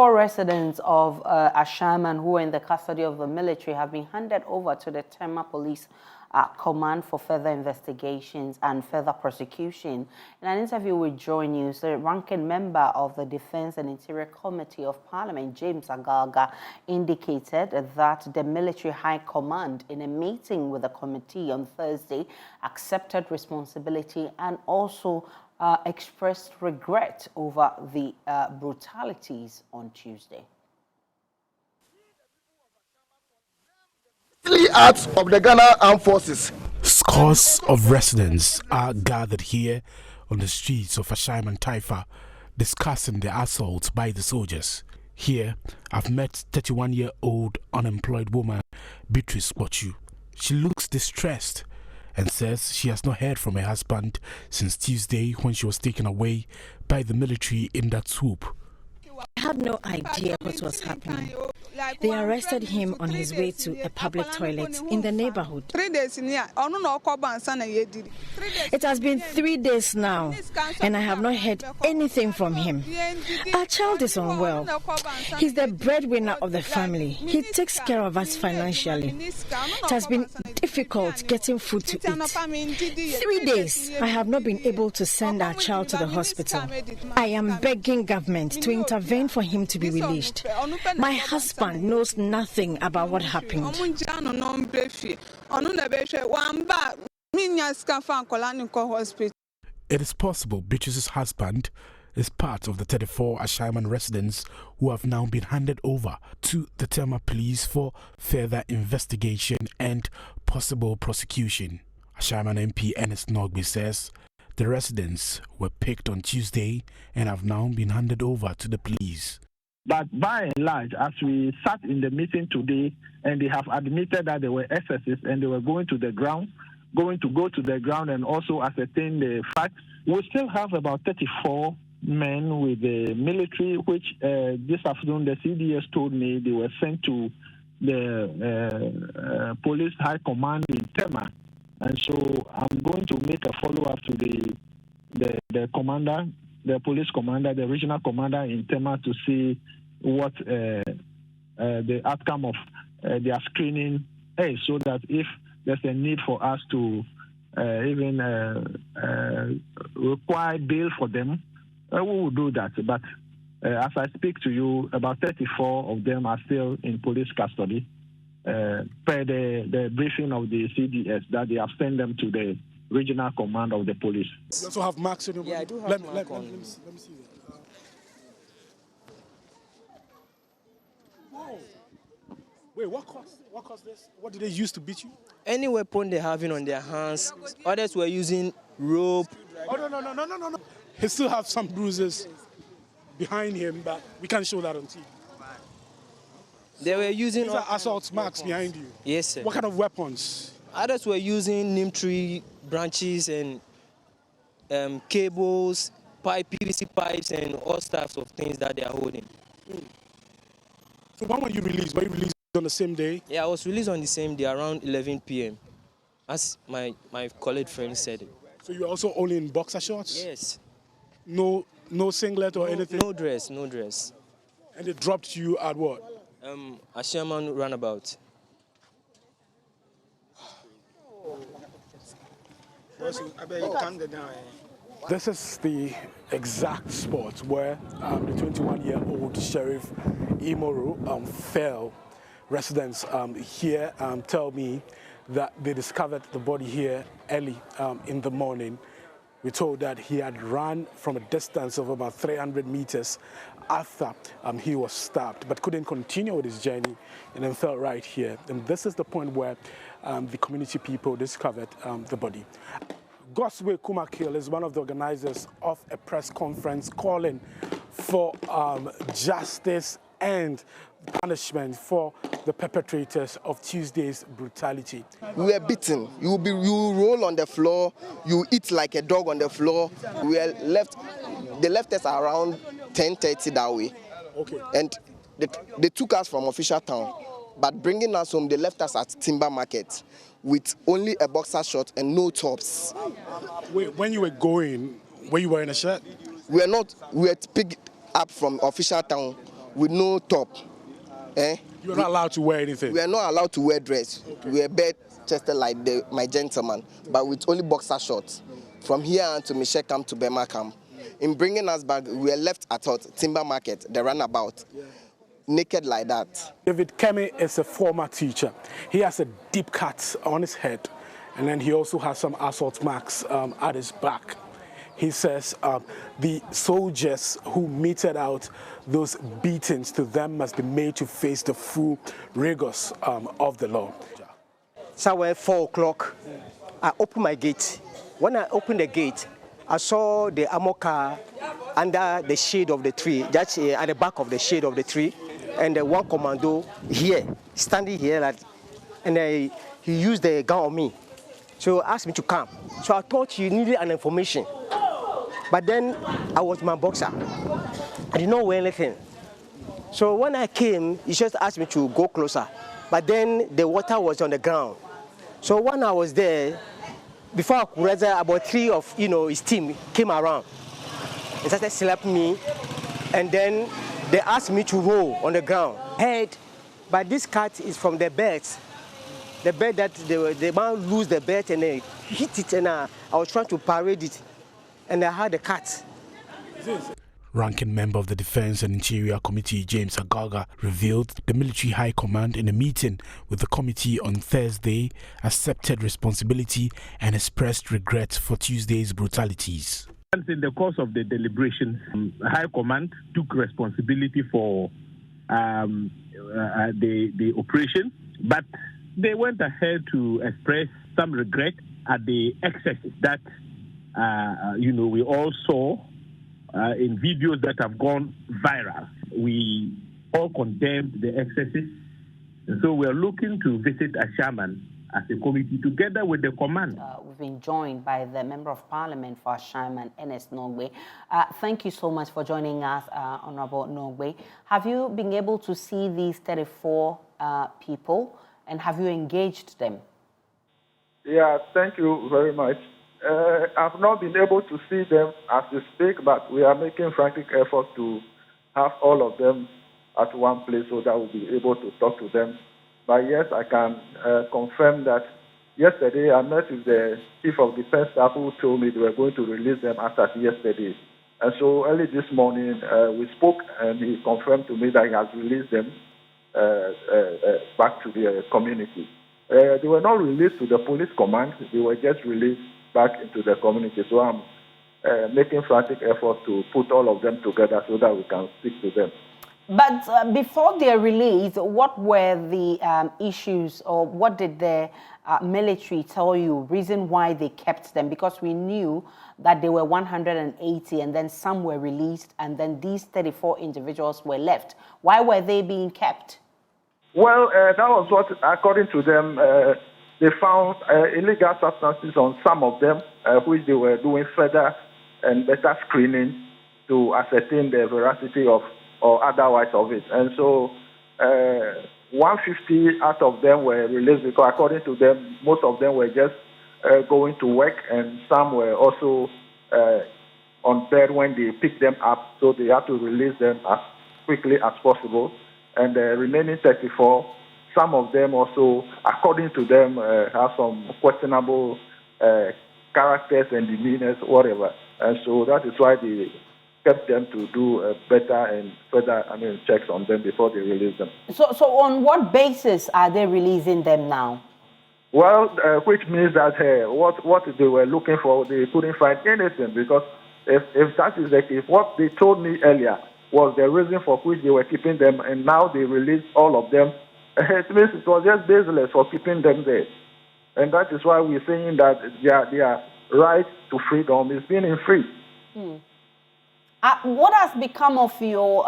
34 residents of Ashaiman who are in the custody of the military have been handed over to the Tema Police Command for further investigations and further prosecution. In an interview with Joy News, the ranking member of the Defense and Interior Committee of Parliament, James Agaga, indicated that the Military High Command, in a meeting with the committee on Thursday, accepted responsibility and also expressed regret over the brutalities on Tuesday. Acts of the Ghana Armed Forces. Scores of residents are gathered here on the streets of Ashaiman Taifa discussing the assaults by the soldiers. Here, I've met 31-year-old unemployed woman, Beatrice Bochu. She looks distressed and says she has not heard from her husband since Tuesday when she was taken away by the military in that swoop. I had no idea what was happening. They arrested him on his way to a public toilet in the neighborhood. 3 days. It has been 3 days now, and I have not heard anything from him. Our child is unwell. He's the breadwinner of the family. He takes care of us financially. It has been difficult getting food to eat. 3 days, I have not been able to send our child to the hospital. I am begging government to intervene for him to be released. My husband knows nothing about what happened. It is possible Beatrice's husband is part of the 34 Ashaiman residents who have now been handed over to the Tema police for further investigation and possible prosecution. Ashaiman MP Ernest Nogbe says the residents were picked on Tuesday and have now been handed over to the police. But by and large, as we sat in the meeting today, and they have admitted that there were excesses and they were going to the ground and also ascertain the facts, we still have about 34 men with the military, which this afternoon the CDS told me they were sent to the police high command in Tema. And so I'm going to make a follow-up to the commander, the police commander, the regional commander in Tema to see what the outcome of their screening is, so that if there's a need for us to even require bail for them, we will do that. But as I speak to you, about 34 of them are still in police custody per the briefing of the CDS that they have sent them to the regional command of the police. You also have marks in your body? Yeah, I do have let me see that. Whoa. Wait, what caused this? What did they use to beat you? Any weapon they having on their hands. Others were using rope. Oh, no. He still have some bruises behind him, but we can't show that on TV. They were using... These are assault marks behind you? Yes, sir. What kind of weapons? Others were using neem tree branches and cables, PVC pipes, and all types of things that they are holding. So when were you released? Were you released on the same day? Yeah, I was released on the same day around 11 p.m. as my colleague friend said it. So you were also only in boxer shorts? Yes. No singlet or anything? No dress. And they dropped you at what? Ashaiman roundabout. This is the exact spot where the 21-year-old Sheriff Imoru fell. Residents here tell me that they discovered the body here early in the morning. We're told that he had run from a distance of about 300 meters after he was stabbed, but couldn't continue with his journey and then fell right here. And this is the point where the community people discovered the body. Goswe Kumakil is one of the organizers of a press conference calling for justice and punishment for the perpetrators of Tuesday's brutality. We were beaten. You roll on the floor, you eat like a dog on the floor. They left us around 10:30 that way. Okay. And they took us from official town, but bringing us home, they left us at Timber Market with only a boxer short and no tops. Wait, when you were going, were you wearing a shirt? We were not. We were picked up from official town with no top. You're not allowed to wear anything? We are not allowed to wear dress. Okay. We are bare-chested like my gentleman, but with only boxer shorts. From here to Michelle Camp to Bema Camp. In bringing us back, we were left at Timber Market, the runabout, naked like that. David Kemi is a former teacher. He has a deep cut on his head, and then he also has some assault marks at his back. He says the soldiers who meted out those beatings to them must be made to face the full rigors of the law. Somewhere 4 o'clock, I opened my gate. When I opened the gate, I saw the armor car under the shade of the tree, just at the back of the shade of the tree, and one commando here, standing here, and he used the gun on me. So asked me to come. So I thought he needed an information. But then I was my boxer. I did not wear anything. So when I came, he just asked me to go closer. But then the water was on the ground. So when I was there, before I could realize, about 3 of his team came around. They started slapping me, and then they asked me to roll on the ground. Head, but this cut is from the belt. The belt that the man lose the belt and they hit it, and I was trying to parade it, and I had a cut. Ranking member of the Defense and Interior Committee, James Agaga, revealed the military high command in a meeting with the committee on Thursday accepted responsibility and expressed regret for Tuesday's brutalities. In the course of the deliberations, high command took responsibility for the operation, but they went ahead to express some regret at the excesses that we all saw in videos that have gone viral. We all condemned the excesses, and so we are looking to visit Ashaiman as a committee together with the command. We've been joined by the Member of Parliament for Ashaiman, Ernest Nogbe. Thank you so much for joining us, Honorable Nogbe. Have you been able to see these 34 people, and have you engaged them? Yeah, thank you very much. I've not been able to see them as we speak, but we are making frantic efforts to have all of them at one place so that we'll be able to talk to them. But yes, I can confirm that yesterday I met with the Chief of Defense Staff who told me they were going to release them after yesterday. And so early this morning we spoke, and he confirmed to me that he has released them back to the community. They were not released to the police command, they were just released back into the community. So I'm making frantic efforts to put all of them together so that we can speak to them. But before their release, what were the issues, or what did the military tell you, reason why they kept them? Because we knew that there were 180 and then some were released, and then these 34 individuals were left. Why were they being kept? Well, that was what, according to them, they found illegal substances on some of them, which they were doing further and better screening to ascertain the veracity of or otherwise of it. And so 150 out of them were released because, according to them, most of them were just going to work, and some were also on bed when they picked them up, so they had to release them as quickly as possible. And the remaining 34, some of them also, according to them, have some questionable characters and demeanors, whatever. And so that is why they kept them to do better and further checks on them before they release them. So on what basis are they releasing them now? Well, which means that what they were looking for, they couldn't find anything, because if that is the case, what they told me earlier was the reason for which they were keeping them, and now they released all of them. It means it was just baseless for keeping them there. And that is why we're saying that their right to freedom is being infringed. What has become of your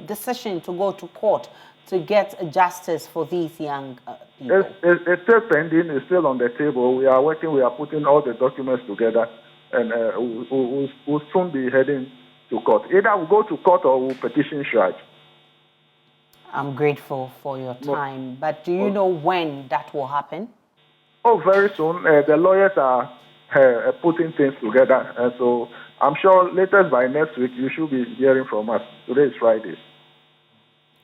decision to go to court to get justice for these young people? It's still pending. It's still on the table. We are working. We are putting all the documents together, and we'll soon be heading to court. Either we'll go to court or we'll petition charge. I'm grateful for your time, but do you know when that will happen? Oh, very soon. The lawyers are putting things together, and so I'm sure latest by next week you should be hearing from us. Today is Friday.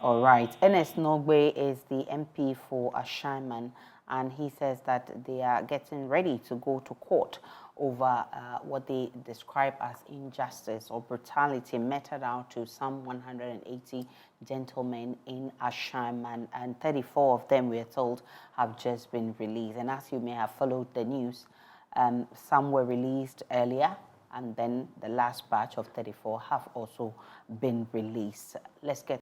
All right. Ernest Nogbe is the MP for Ashaiman, and he says that they are getting ready to go to court over what they describe as injustice or brutality meted out to some 180 gentlemen in Ashaiman, and 34 of them, we are told, have just been released. And as you may have followed the news, some were released earlier, and then the last batch of 34 have also been released. Let's get